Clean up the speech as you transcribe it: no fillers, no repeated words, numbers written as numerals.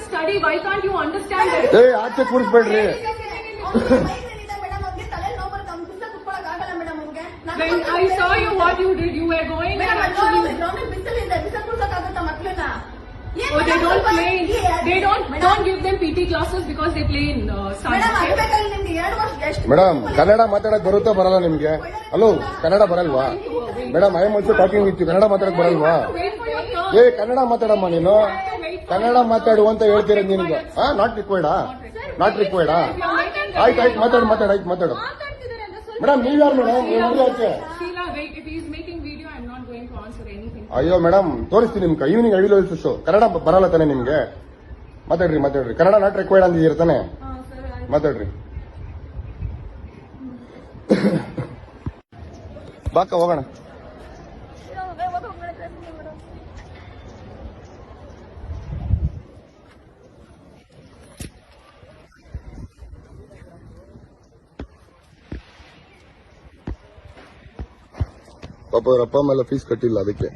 study. Why can't you understand it? ಏ ಆಚೆ ಕೂರಿಸ್ಬೇಡ್ರಿ. When I saw you, what you did, you were going and actually. Oh, they don't play. They don't give them PT classes because they play in sun. Madam Kannada ಮಾತಾಡಕ್ ಬರುತ್ತಾ ಬರಲ್ಲ ನಿಮ್ಗೆ? Hello, Kannada ಬರಲ್ವಾ? Madam I am also talking with you. Kannada ಮಾತಾಡಕ್ ಬರಲ್ವಾ? ಏ ಕನ್ನಡ ಮಾತಾಡಮ್ಮ ನೀನು. ಕನ್ನಡ ಮಾತಾಡು ಅಂತ ಹೇಳ್ತೀರ ನಿನ್ಗೆ. ನಾಟ್ ರಿಕ್ವೈರ್ಡಾ? ನಾಟ್ ರಿಕ್ವೈರ್ಡಾ? ಆಯ್ತು ಮಾತಾಡು. ಮೇಡಮ್ ನೀವ್ಯಾರು ಮೇಡಮ್? ನೀವು ಯಾಕೆ? ಅಯ್ಯೋ ಮೇಡಮ್ ತೋರಿಸ್ತೀನಿ ನಿಮ್ಗೆ. Evening I will also show. Kannada ಬರಲ್ಲ ತಾನೆ ನಿಮ್ಗೆ? ಮಾತಾಡ್ರಿ. ಕನ್ನಡ ನಾಟ್ ರಿಕ್ವೈರ್ಡ್ ಅಂದಿದ್ದೀರ ತಾನೆ? ಮಾತಾಡ್ರಿ. ಬಾಕ ಹೋಗೋಣ. ಪಾಪ ಅವ್ರ ಅಪ್ಪ ಅಮ್ಮ ಎಲ್ಲ ಫೀಸ್ ಕಟ್ಟಿಲ್ಲ ಅದಕ್ಕೆ.